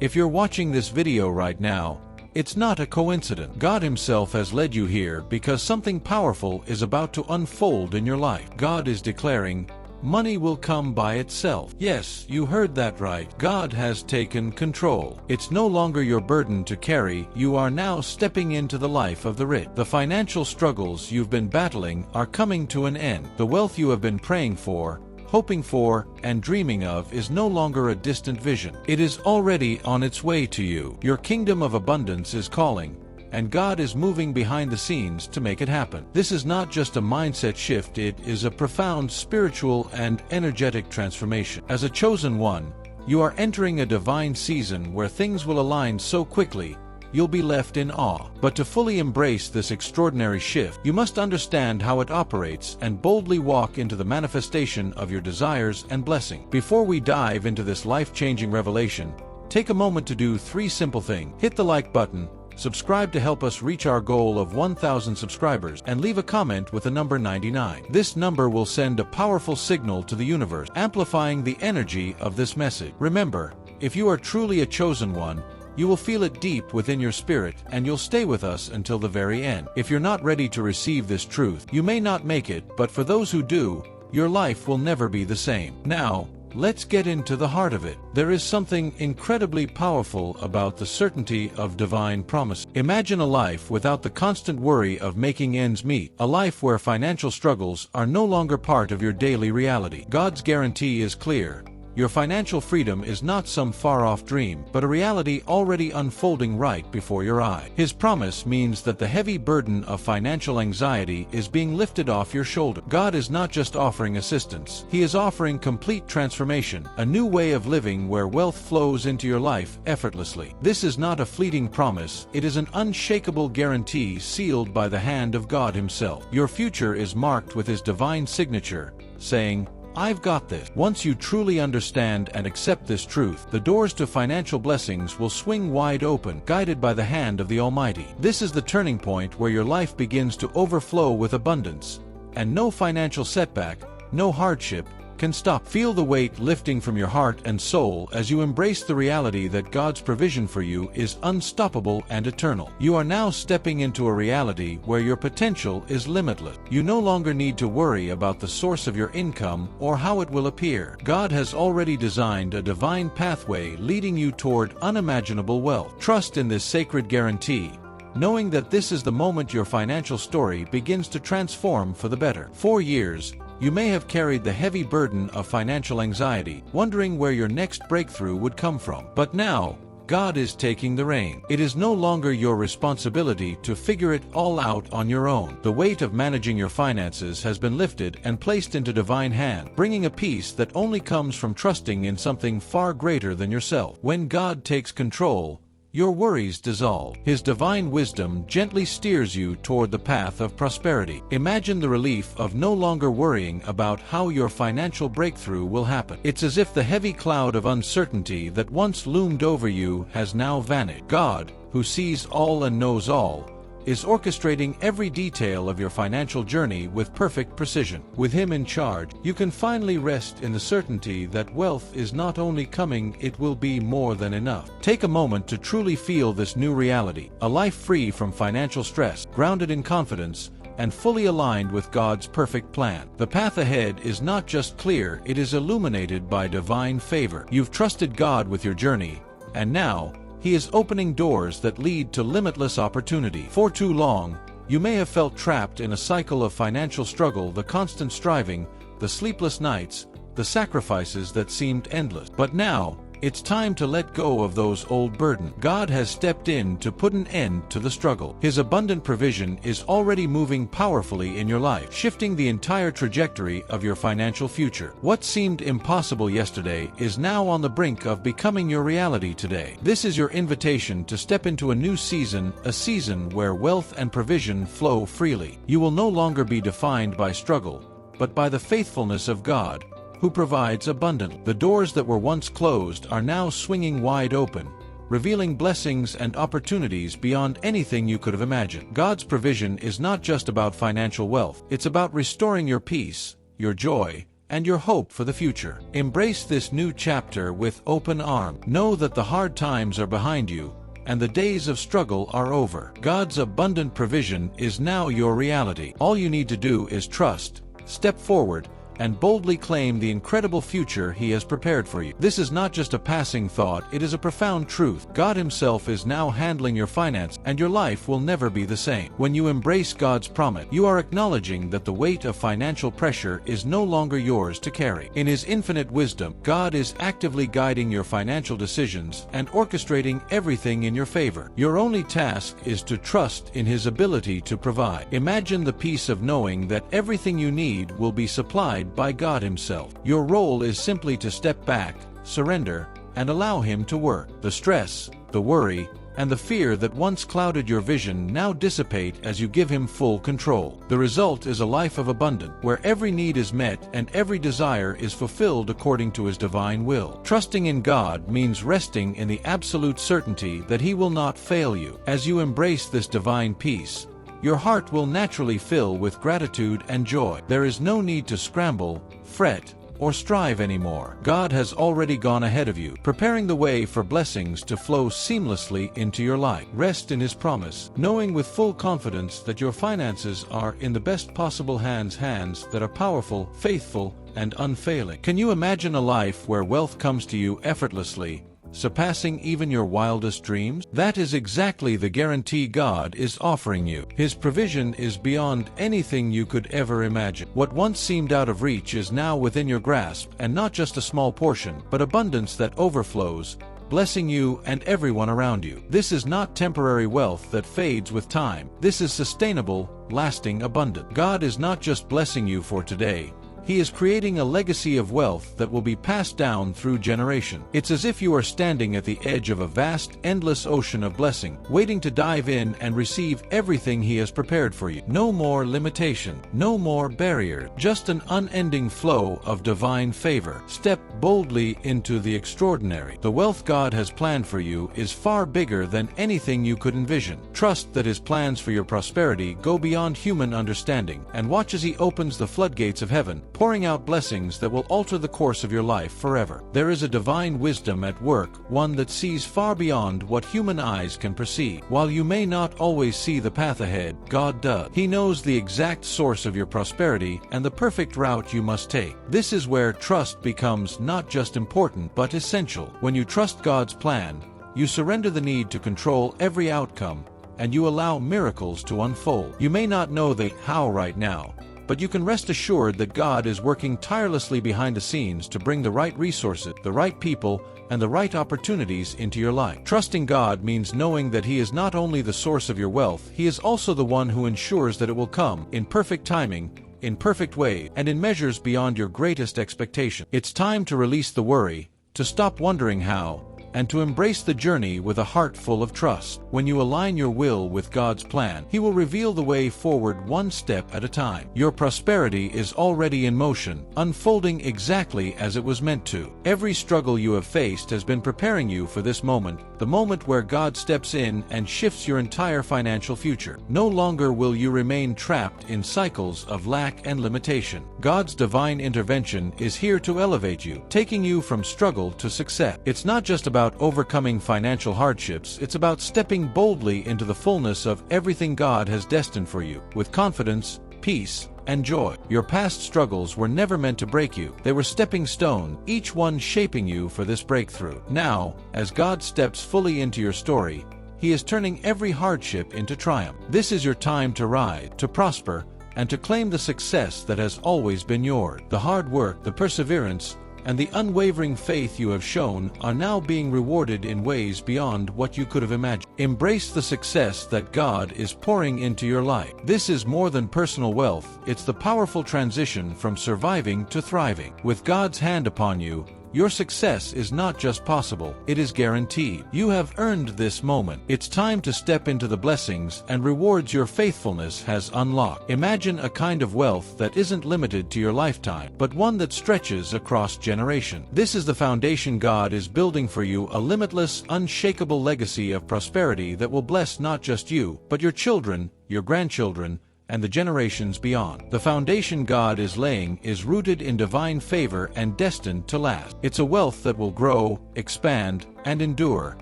If you're watching this video right now, it's not a coincidence. God Himself has led you here because something powerful is about to unfold in your life. God is declaring, money will come by itself. Yes, you heard that right. God has taken control. It's no longer your burden to carry. You are now stepping into the life of the rich. The financial struggles you've been battling are coming to an end. The wealth you have been praying for, hoping for, and dreaming of is no longer a distant vision. It is already on its way to you. Your kingdom of abundance is calling, and God is moving behind the scenes to make it happen. This is not just a mindset shift, it is a profound spiritual and energetic transformation. As a chosen one, you are entering a divine season where things will align so quickly, you'll be left in awe. But to fully embrace this extraordinary shift, you must understand how it operates and boldly walk into the manifestation of your desires and blessing. Before we dive into this life-changing revelation, take a moment to do 3 simple things. Hit the like button, subscribe to help us reach our goal of 1,000 subscribers, and leave a comment with the number 99. This number will send a powerful signal to the universe, amplifying the energy of this message. Remember, if you are truly a chosen one, you will feel it deep within your spirit, and you'll stay with us until the very end. If you're not ready to receive this truth, you may not make it, but for those who do, your life will never be the same. Now, let's get into the heart of it. There is something incredibly powerful about the certainty of divine promise. Imagine a life without the constant worry of making ends meet, a life where financial struggles are no longer part of your daily reality. God's guarantee is clear. Your financial freedom is not some far-off dream, but a reality already unfolding right before your eye. His promise means that the heavy burden of financial anxiety is being lifted off your shoulder. God is not just offering assistance, He is offering complete transformation, a new way of living where wealth flows into your life effortlessly. This is not a fleeting promise, it is an unshakable guarantee sealed by the hand of God Himself. Your future is marked with His divine signature, saying, I've got this. Once you truly understand and accept this truth, the doors to financial blessings will swing wide open, guided by the hand of the Almighty. This is the turning point where your life begins to overflow with abundance, and no financial setback, no hardship, can stop. Feel the weight lifting from your heart and soul as you embrace the reality that God's provision for you is unstoppable and eternal. You are now stepping into a reality where your potential is limitless. You no longer need to worry about the source of your income or how it will appear. God has already designed a divine pathway leading you toward unimaginable wealth. Trust in this sacred guarantee, knowing that this is the moment your financial story begins to transform for the better. For years, you may have carried the heavy burden of financial anxiety, wondering where your next breakthrough would come from. But now, God is taking the reins. It is no longer your responsibility to figure it all out on your own. The weight of managing your finances has been lifted and placed into divine hands, bringing a peace that only comes from trusting in something far greater than yourself. When God takes control, your worries dissolve. His divine wisdom gently steers you toward the path of prosperity. Imagine the relief of no longer worrying about how your financial breakthrough will happen. It's as if the heavy cloud of uncertainty that once loomed over you has now vanished. God, who sees all and knows all, is orchestrating every detail of your financial journey with perfect precision. With Him in charge, you can finally rest in the certainty that wealth is not only coming, it will be more than enough. Take a moment to truly feel this new reality, a life free from financial stress, grounded in confidence, and fully aligned with God's perfect plan. The path ahead is not just clear, it is illuminated by divine favor. You've trusted God with your journey, and now, He is opening doors that lead to limitless opportunity. For too long, you may have felt trapped in a cycle of financial struggle, the constant striving, the sleepless nights, the sacrifices that seemed endless. But now, it's time to let go of those old burdens. God has stepped in to put an end to the struggle. His abundant provision is already moving powerfully in your life, shifting the entire trajectory of your financial future. What seemed impossible yesterday is now on the brink of becoming your reality today. This is your invitation to step into a new season, a season where wealth and provision flow freely. You will no longer be defined by struggle, but by the faithfulness of God, who provides abundantly. The doors that were once closed are now swinging wide open, revealing blessings and opportunities beyond anything you could have imagined. God's provision is not just about financial wealth, it's about restoring your peace, your joy, and your hope for the future. Embrace this new chapter with open arms. Know that the hard times are behind you, and the days of struggle are over. God's abundant provision is now your reality. All you need to do is trust, step forward, and boldly claim the incredible future He has prepared for you. This is not just a passing thought, it is a profound truth. God Himself is now handling your finance, and your life will never be the same. When you embrace God's promise, you are acknowledging that the weight of financial pressure is no longer yours to carry. In His infinite wisdom, God is actively guiding your financial decisions and orchestrating everything in your favor. Your only task is to trust in His ability to provide. Imagine the peace of knowing that everything you need will be supplied by God Himself. Your role is simply to step back, surrender, and allow Him to work. The stress, the worry, and the fear that once clouded your vision now dissipate as you give Him full control. The result is a life of abundance, where every need is met and every desire is fulfilled according to His divine will. Trusting in God means resting in the absolute certainty that He will not fail you. As you embrace this divine peace, your heart will naturally fill with gratitude and joy. There is no need to scramble, fret, or strive anymore. God has already gone ahead of you, preparing the way for blessings to flow seamlessly into your life. Rest in His promise, knowing with full confidence that your finances are in the best possible hands that are powerful, faithful, and unfailing. Can you imagine a life where wealth comes to you effortlessly, surpassing even your wildest dreams? That is exactly the guarantee God is offering you. His provision is beyond anything you could ever imagine. What once seemed out of reach is now within your grasp, and not just a small portion, but abundance that overflows, blessing you and everyone around you. This is not temporary wealth that fades with time. This is sustainable, lasting abundance. God is not just blessing you for today. He is creating a legacy of wealth that will be passed down through generation. It's as if you are standing at the edge of a vast, endless ocean of blessing, waiting to dive in and receive everything He has prepared for you. No more limitation, no more barrier, just an unending flow of divine favor. Step boldly into the extraordinary. The wealth God has planned for you is far bigger than anything you could envision. Trust that His plans for your prosperity go beyond human understanding, and watch as He opens the floodgates of heaven, pouring out blessings that will alter the course of your life forever. There is a divine wisdom at work, one that sees far beyond what human eyes can perceive. While you may not always see the path ahead, God does. He knows the exact source of your prosperity and the perfect route you must take. This is where trust becomes not just important, but essential. When you trust God's plan, you surrender the need to control every outcome, and you allow miracles to unfold. You may not know the how right now, but you can rest assured that God is working tirelessly behind the scenes to bring the right resources, the right people, and the right opportunities into your life. Trusting God means knowing that He is not only the source of your wealth, He is also the one who ensures that it will come in perfect timing, in perfect way, and in measures beyond your greatest expectation. It's time to release the worry, to stop wondering how, and to embrace the journey with a heart full of trust. When you align your will with God's plan, He will reveal the way forward one step at a time. Your prosperity is already in motion, unfolding exactly as it was meant to. Every struggle you have faced has been preparing you for this moment, the moment where God steps in and shifts your entire financial future. No longer will you remain trapped in cycles of lack and limitation. God's divine intervention is here to elevate you, taking you from struggle to success. It's not just about overcoming financial hardships, it's about stepping boldly into the fullness of everything God has destined for you, with confidence, peace, and joy. Your past struggles were never meant to break you. They were stepping stones, each one shaping you for this breakthrough. Now, as God steps fully into your story, He is turning every hardship into triumph. This is your time to rise, to prosper, and to claim the success that has always been yours. The hard work, the perseverance, and the unwavering faith you have shown are now being rewarded in ways beyond what you could have imagined. Embrace the success that God is pouring into your life. This is more than personal wealth, it's the powerful transition from surviving to thriving. With God's hand upon you, your success is not just possible, it is guaranteed. You have earned this moment. It's time to step into the blessings and rewards your faithfulness has unlocked. Imagine a kind of wealth that isn't limited to your lifetime, but one that stretches across generations. This is the foundation God is building for you, a limitless, unshakable legacy of prosperity that will bless not just you, but your children, your grandchildren, and the generations beyond. The foundation God is laying is rooted in divine favor and destined to last. It's a wealth that will grow, expand, and endure,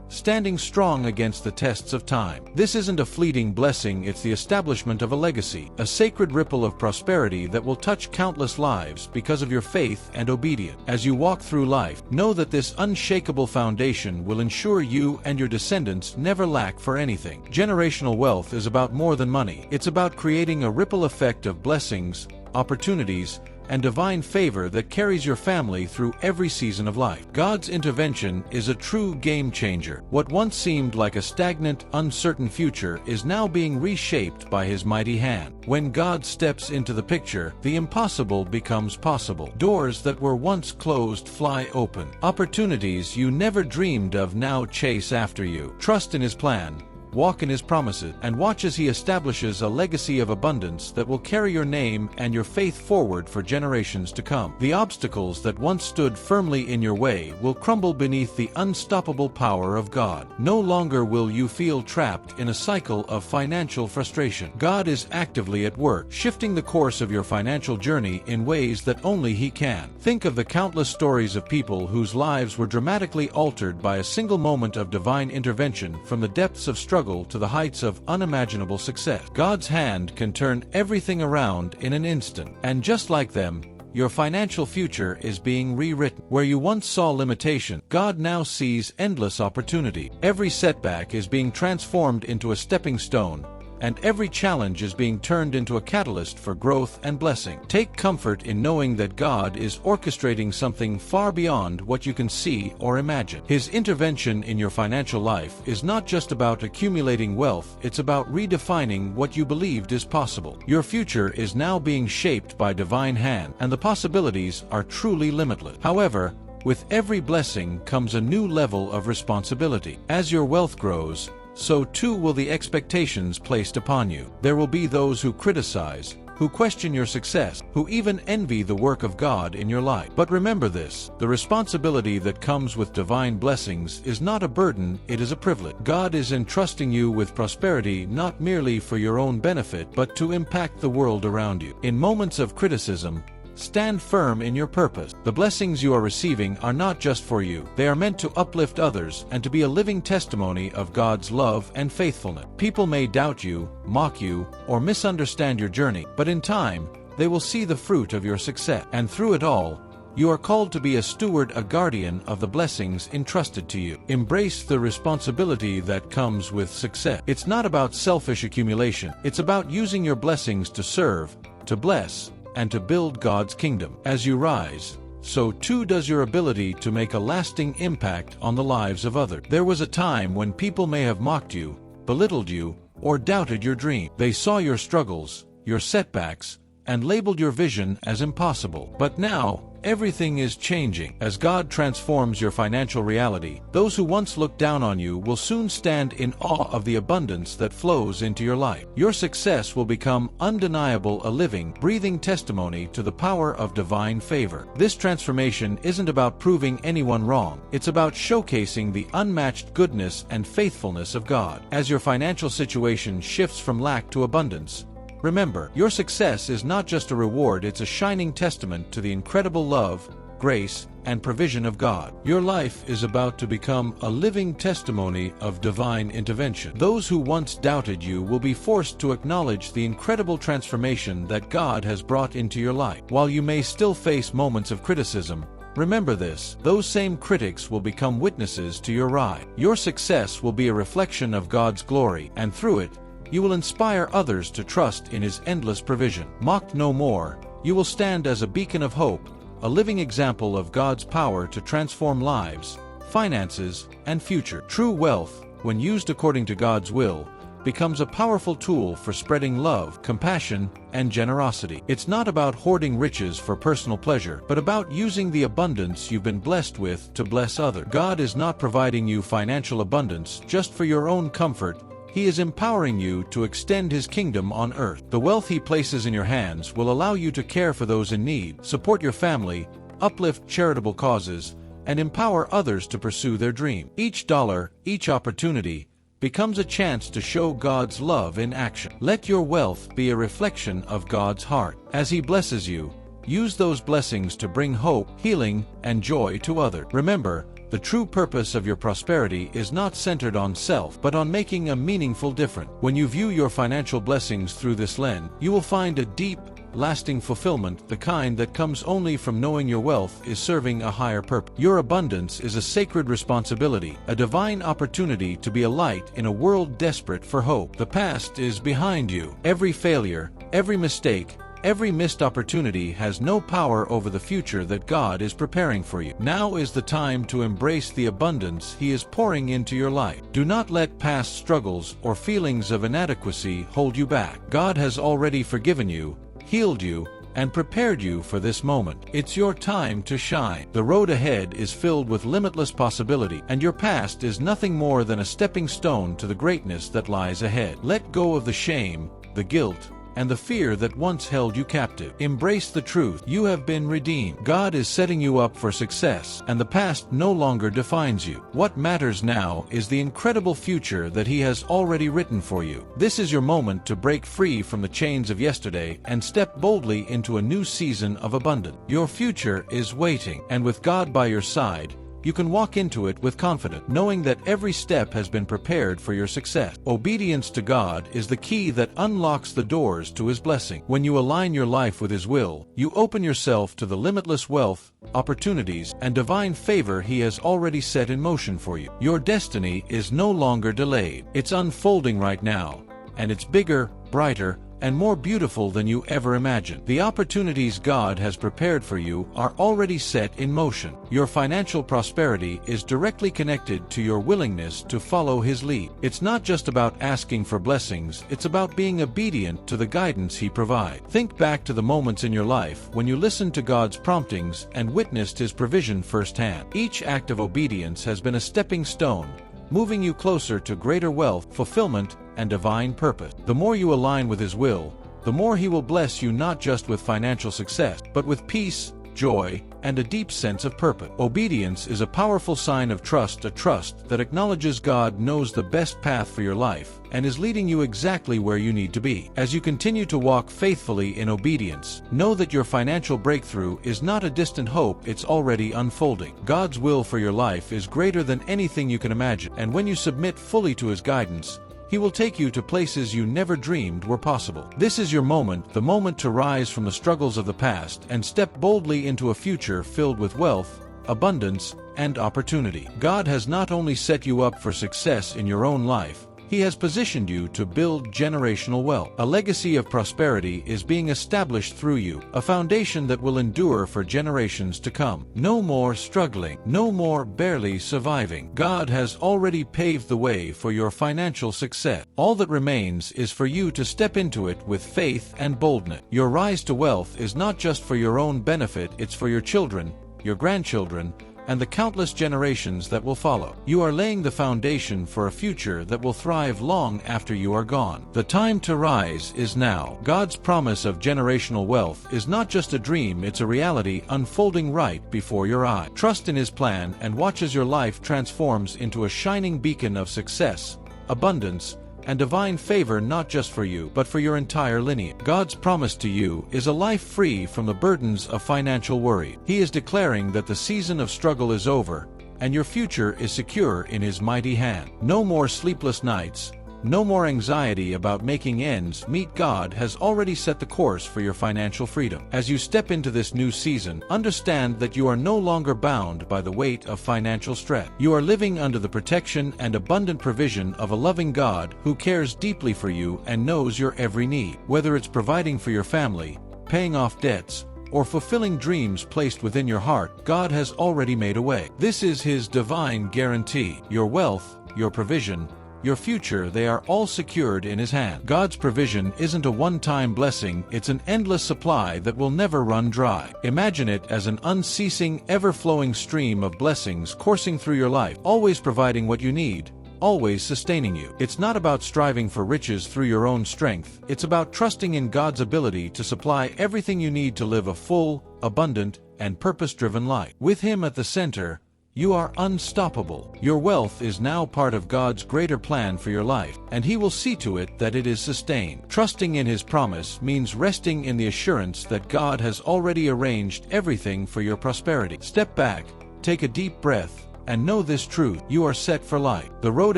standing strong against the tests of time. This isn't a fleeting blessing, it's the establishment of a legacy, a sacred ripple of prosperity that will touch countless lives because of your faith and obedience. As you walk through life, know that this unshakable foundation will ensure you and your descendants never lack for anything. Generational wealth is about more than money. It's about creating a ripple effect of blessings, opportunities, and divine favor that carries your family through every season of life. God's intervention is a true game changer. What once seemed like a stagnant, uncertain future is now being reshaped by His mighty hand. When God steps into the picture, the impossible becomes possible. Doors that were once closed fly open. Opportunities you never dreamed of now chase after you. Trust in His plan, walk in His promises, and watch as He establishes a legacy of abundance that will carry your name and your faith forward for generations to come. The obstacles that once stood firmly in your way will crumble beneath the unstoppable power of God. No longer will you feel trapped in a cycle of financial frustration. God is actively at work, shifting the course of your financial journey in ways that only He can. Think of the countless stories of people whose lives were dramatically altered by a single moment of divine intervention, from the depths of struggle to the heights of unimaginable success. God's hand can turn everything around in an instant. And just like them, your financial future is being rewritten. Where you once saw limitation, God now sees endless opportunity. Every setback is being transformed into a stepping stone, and every challenge is being turned into a catalyst for growth and blessing. Take comfort in knowing that God is orchestrating something far beyond what you can see or imagine. His intervention in your financial life is not just about accumulating wealth, it's about redefining what you believed is possible. Your future is now being shaped by divine hand, and the possibilities are truly limitless. However, with every blessing comes a new level of responsibility. As your wealth grows, so too will the expectations placed upon you. There will be those who criticize, who question your success, who even envy the work of God in your life. But remember this: the responsibility that comes with divine blessings is not a burden, it is a privilege. God is entrusting you with prosperity not merely for your own benefit, but to impact the world around you. In moments of criticism, stand firm in your purpose. The blessings you are receiving are not just for you. They are meant to uplift others and to be a living testimony of God's love and faithfulness. People may doubt you, mock you, or misunderstand your journey, but in time, they will see the fruit of your success. And through it all, you are called to be a steward, a guardian of the blessings entrusted to you. Embrace the responsibility that comes with success. It's not about selfish accumulation. It's about using your blessings to serve, to bless, and to build God's kingdom. As you rise, so too does your ability to make a lasting impact on the lives of others. There was a time when people may have mocked you, belittled you, or doubted your dream. They saw your struggles, your setbacks, and labeled your vision as impossible. But now, everything is changing. As God transforms your financial reality, those who once looked down on you will soon stand in awe of the abundance that flows into your life. Your success will become undeniable, a living, breathing testimony to the power of divine favor. This transformation isn't about proving anyone wrong. It's about showcasing the unmatched goodness and faithfulness of God. As your financial situation shifts from lack to abundance, remember, your success is not just a reward, it's a shining testament to the incredible love, grace, and provision of God. Your life is about to become a living testimony of divine intervention. Those who once doubted you will be forced to acknowledge the incredible transformation that God has brought into your life. While you may still face moments of criticism, remember this: those same critics will become witnesses to your rise. Your success will be a reflection of God's glory, and through it, you will inspire others to trust in His endless provision. Mocked no more, you will stand as a beacon of hope, a living example of God's power to transform lives, finances, and future. True wealth, when used according to God's will, becomes a powerful tool for spreading love, compassion, and generosity. It's not about hoarding riches for personal pleasure, but about using the abundance you've been blessed with to bless others. God is not providing you financial abundance just for your own comfort. He is empowering you to extend His kingdom on earth. The wealth He places in your hands will allow you to care for those in need, support your family, uplift charitable causes, and empower others to pursue their dream. Each dollar, each opportunity, becomes a chance to show God's love in action. Let your wealth be a reflection of God's heart. As He blesses you, use those blessings to bring hope, healing, and joy to others. Remember, the true purpose of your prosperity is not centered on self, but on making a meaningful difference. When you view your financial blessings through this lens, you will find a deep, lasting fulfillment, the kind that comes only from knowing your wealth is serving a higher purpose. Your abundance is a sacred responsibility, a divine opportunity to be a light in a world desperate for hope. The past is behind you. Every failure, every mistake, every missed opportunity has no power over the future that God is preparing for you. Now is the time to embrace the abundance He is pouring into your life. Do not let past struggles or feelings of inadequacy hold you back. God has already forgiven you, healed you, and prepared you for this moment. It's your time to shine. The road ahead is filled with limitless possibility, and your past is nothing more than a stepping stone to the greatness that lies ahead. Let go of the shame, the guilt, and the fear that once held you captive. Embrace the truth. You have been redeemed. God is setting you up for success, and the past no longer defines you. What matters now is the incredible future that He has already written for you. This is your moment to break free from the chains of yesterday and step boldly into a new season of abundance. Your future is waiting, and with God by your side, you can walk into it with confidence, knowing that every step has been prepared for your success. Obedience to God is the key that unlocks the doors to His blessing. When you align your life with His will, you open yourself to the limitless wealth, opportunities, and divine favor He has already set in motion for you. Your destiny is no longer delayed. It's unfolding right now, and it's bigger, brighter, and more beautiful than you ever imagined. The opportunities God has prepared for you are already set in motion. Your financial prosperity is directly connected to your willingness to follow His lead. It's not just about asking for blessings, it's about being obedient to the guidance He provides. Think back to the moments in your life when you listened to God's promptings and witnessed His provision firsthand. Each act of obedience has been a stepping stone, moving you closer to greater wealth, fulfillment, and divine purpose. The more you align with His will, the more He will bless you not just with financial success, but with peace, joy, and a deep sense of purpose. Obedience is a powerful sign of trust, a trust that acknowledges God knows the best path for your life and is leading you exactly where you need to be. As you continue to walk faithfully in obedience, know that your financial breakthrough is not a distant hope, it's already unfolding. God's will for your life is greater than anything you can imagine, and when you submit fully to His guidance, He will take you to places you never dreamed were possible. This is your moment, the moment to rise from the struggles of the past and step boldly into a future filled with wealth, abundance, and opportunity. God has not only set you up for success in your own life, He has positioned you to build generational wealth. A legacy of prosperity is being established through you, a foundation that will endure for generations to come. No more struggling, no more barely surviving. God has already paved the way for your financial success. All that remains is for you to step into it with faith and boldness. Your rise to wealth is not just for your own benefit, it's for your children, your grandchildren, and the countless generations that will follow. You are laying the foundation for a future that will thrive long after you are gone. The time to rise is now. God's promise of generational wealth is not just a dream, it's a reality unfolding right before your eyes. Trust in His plan and watch as your life transforms into a shining beacon of success, abundance, and divine favor, not just for you, but for your entire lineage. God's promise to you is a life free from the burdens of financial worry. He is declaring that the season of struggle is over, and your future is secure in His mighty hand. No more sleepless nights, no more anxiety about making ends meet. God has already set the course for your financial freedom. As you step into this new season, understand that you are no longer bound by the weight of financial stress. You are living under the protection and abundant provision of a loving God who cares deeply for you and knows your every need. Whether it's providing for your family, paying off debts, or fulfilling dreams placed within your heart, God has already made a way. This is His divine guarantee. Your wealth, your provision, your future, they are all secured in His hand. God's provision isn't a one-time blessing, it's an endless supply that will never run dry. Imagine it as an unceasing, ever-flowing stream of blessings coursing through your life, always providing what you need, always sustaining you. It's not about striving for riches through your own strength, it's about trusting in God's ability to supply everything you need to live a full, abundant, and purpose-driven life. With Him at the center, you are unstoppable. Your wealth is now part of God's greater plan for your life, and He will see to it that it is sustained. Trusting in His promise means resting in the assurance that God has already arranged everything for your prosperity. Step back, take a deep breath, and know this truth: you are set for life. The road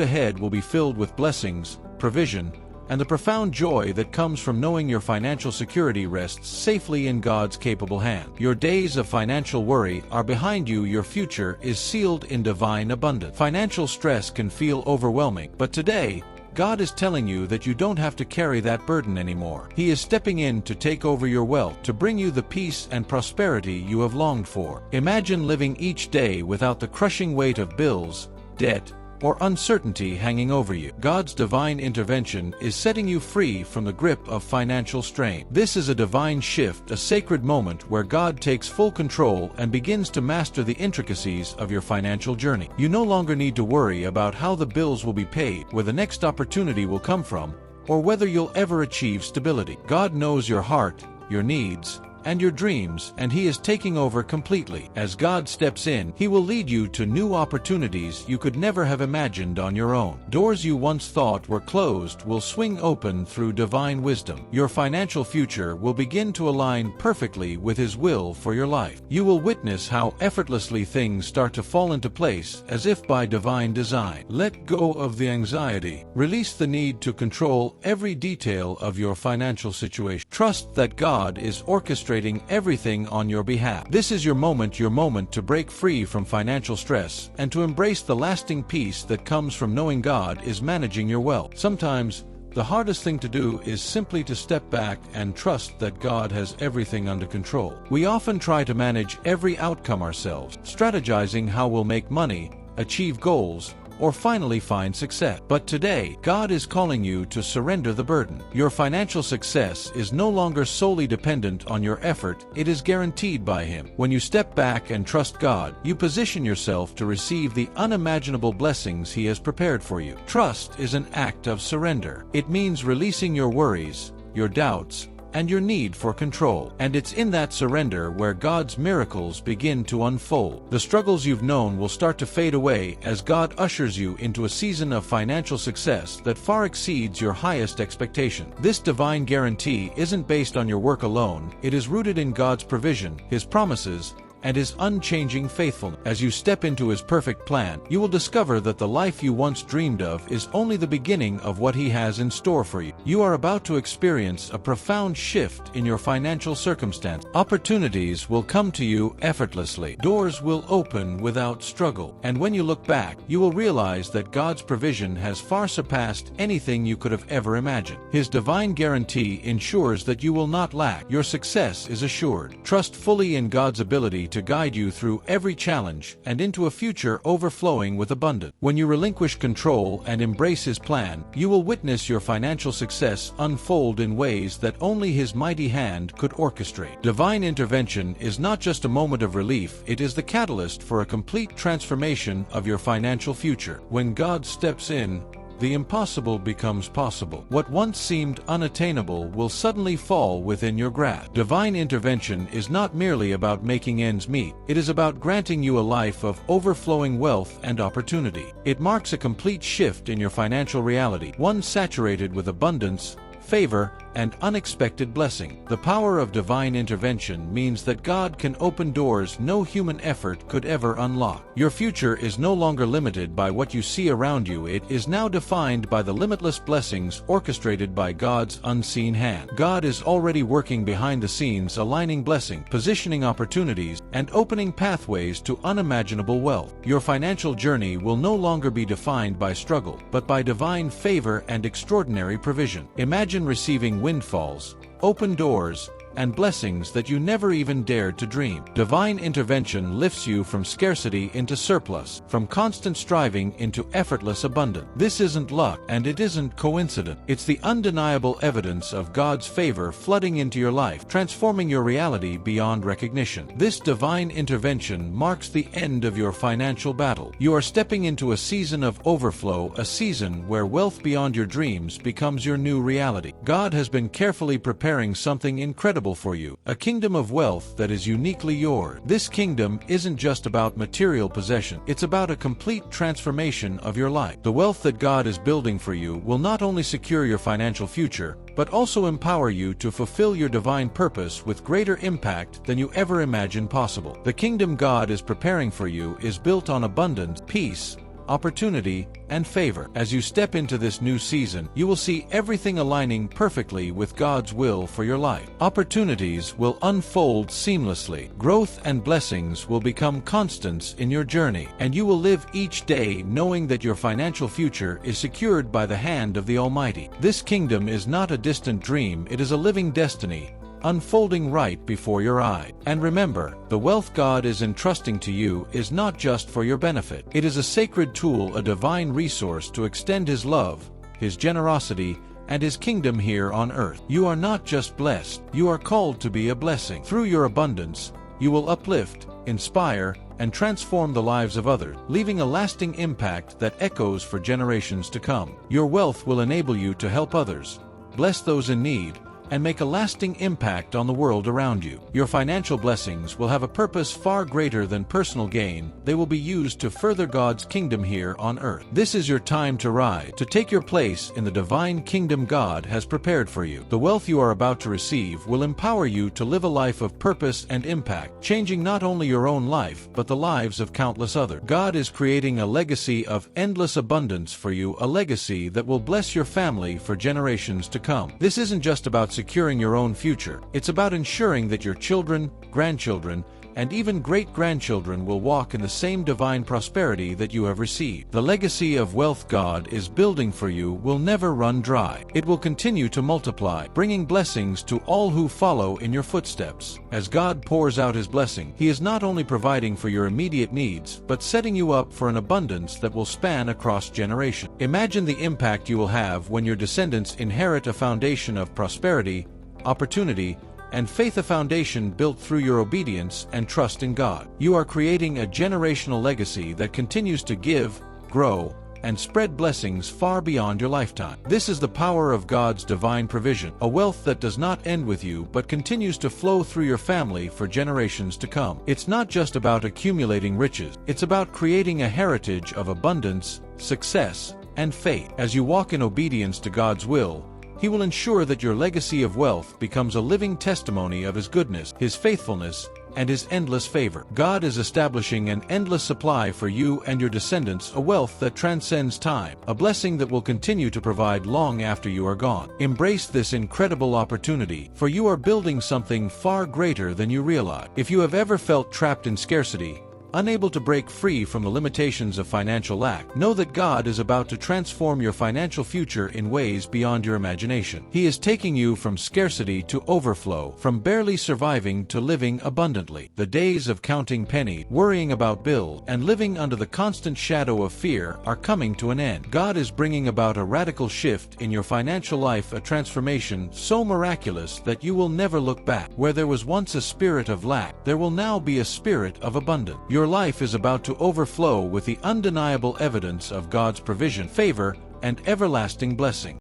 ahead will be filled with blessings, provision, and the profound joy that comes from knowing your financial security rests safely in God's capable hand. Your days of financial worry are behind you. Your future is sealed in divine abundance. Financial stress can feel overwhelming, but today, God is telling you that you don't have to carry that burden anymore. He is stepping in to take over your wealth, to bring you the peace and prosperity you have longed for. Imagine living each day without the crushing weight of bills, debt, or uncertainty hanging over you. God's divine intervention is setting you free from the grip of financial strain. This is a divine shift, a sacred moment where God takes full control and begins to master the intricacies of your financial journey. You no longer need to worry about how the bills will be paid, where the next opportunity will come from, or whether you'll ever achieve stability. God knows your heart, your needs, and your dreams, and He is taking over completely. As God steps in, He will lead you to new opportunities you could never have imagined on your own. Doors you once thought were closed will swing open through divine wisdom. Your financial future will begin to align perfectly with His will for your life. You will witness how effortlessly things start to fall into place as if by divine design. Let go of the anxiety. Release the need to control every detail of your financial situation. Trust that God is orchestrating everything on your behalf. This is your moment to break free from financial stress and to embrace the lasting peace that comes from knowing God is managing your wealth. Sometimes, the hardest thing to do is simply to step back and trust that God has everything under control. We often try to manage every outcome ourselves, strategizing how we'll make money, achieve goals, or finally find success. But today, God is calling you to surrender the burden. Your financial success is no longer solely dependent on your effort, it is guaranteed by Him. When you step back and trust God, you position yourself to receive the unimaginable blessings He has prepared for you. Trust is an act of surrender. It means releasing your worries, your doubts, and your need for control. And it's in that surrender where God's miracles begin to unfold. The struggles you've known will start to fade away as God ushers you into a season of financial success that far exceeds your highest expectation. This divine guarantee isn't based on your work alone, it is rooted in God's provision, His promises, and His unchanging faithfulness. As you step into His perfect plan, you will discover that the life you once dreamed of is only the beginning of what He has in store for you. You are about to experience a profound shift in your financial circumstance. Opportunities will come to you effortlessly. Doors will open without struggle. And when you look back, you will realize that God's provision has far surpassed anything you could have ever imagined. His divine guarantee ensures that you will not lack. Your success is assured. Trust fully in God's ability to guide you through every challenge and into a future overflowing with abundance. When you relinquish control and embrace His plan, you will witness your financial success unfold in ways that only His mighty hand could orchestrate. Divine intervention is not just a moment of relief, it is the catalyst for a complete transformation of your financial future. When God steps in, the impossible becomes possible. What once seemed unattainable will suddenly fall within your grasp. Divine intervention is not merely about making ends meet. It is about granting you a life of overflowing wealth and opportunity. It marks a complete shift in your financial reality, one saturated with abundance, favor, and unexpected blessing. The power of divine intervention means that God can open doors no human effort could ever unlock. Your future is no longer limited by what you see around you, it is now defined by the limitless blessings orchestrated by God's unseen hand. God is already working behind the scenes, aligning blessing, positioning opportunities, and opening pathways to unimaginable wealth. Your financial journey will no longer be defined by struggle, but by divine favor and extraordinary provision. Imagine receiving windfalls, open doors, and blessings that you never even dared to dream. Divine intervention lifts you from scarcity into surplus, from constant striving into effortless abundance. This isn't luck, and it isn't coincidence. It's the undeniable evidence of God's favor flooding into your life, transforming your reality beyond recognition. This divine intervention marks the end of your financial battle. You are stepping into a season of overflow, a season where wealth beyond your dreams becomes your new reality. God has been carefully preparing something incredible available for you, a kingdom of wealth that is uniquely yours. This kingdom isn't just about material possession, it's about a complete transformation of your life. The wealth that God is building for you will not only secure your financial future, but also empower you to fulfill your divine purpose with greater impact than you ever imagined possible. The kingdom God is preparing for you is built on abundance, peace, opportunity, and favor. As you step into this new season, you will see everything aligning perfectly with God's will for your life. Opportunities will unfold seamlessly. Growth and blessings will become constants in your journey, and you will live each day knowing that your financial future is secured by the hand of the Almighty. This kingdom is not a distant dream, it is a living destiny, unfolding right before your eyes. And remember, the wealth God is entrusting to you is not just for your benefit. It is a sacred tool, a divine resource to extend His love, His generosity, and His kingdom here on earth. You are not just blessed, you are called to be a blessing. Through your abundance, you will uplift, inspire, and transform the lives of others, leaving a lasting impact that echoes for generations to come. Your wealth will enable you to help others, bless those in need, and make a lasting impact on the world around you. Your financial blessings will have a purpose far greater than personal gain. They will be used to further God's kingdom here on earth. This is your time to rise, to take your place in the divine kingdom God has prepared for you. The wealth you are about to receive will empower you to live a life of purpose and impact, changing not only your own life, but the lives of countless others. God is creating a legacy of endless abundance for you, a legacy that will bless your family for generations to come. This isn't just about securing your own future. It's about ensuring that your children, grandchildren, and even great-grandchildren will walk in the same divine prosperity that you have received. The legacy of wealth God is building for you will never run dry. It will continue to multiply, bringing blessings to all who follow in your footsteps. As God pours out His blessing, He is not only providing for your immediate needs, but setting you up for an abundance that will span across generations. Imagine the impact you will have when your descendants inherit a foundation of prosperity, opportunity, and faith, a foundation built through your obedience and trust in God. You are creating a generational legacy that continues to give, grow, and spread blessings far beyond your lifetime. This is the power of God's divine provision, a wealth that does not end with you but continues to flow through your family for generations to come. It's not just about accumulating riches, it's about creating a heritage of abundance, success, and faith. As you walk in obedience to God's will, He will ensure that your legacy of wealth becomes a living testimony of His goodness, His faithfulness, and His endless favor. God is establishing an endless supply for you and your descendants, a wealth that transcends time, a blessing that will continue to provide long after you are gone. Embrace this incredible opportunity, for you are building something far greater than you realize. If you have ever felt trapped in scarcity, unable to break free from the limitations of financial lack, know that God is about to transform your financial future in ways beyond your imagination. He is taking you from scarcity to overflow, from barely surviving to living abundantly. The days of counting pennies, worrying about bills, and living under the constant shadow of fear are coming to an end. God is bringing about a radical shift in your financial life, a transformation so miraculous that you will never look back. Where there was once a spirit of lack, there will now be a spirit of abundance. Your life is about to overflow with the undeniable evidence of God's provision, favor, and everlasting blessing.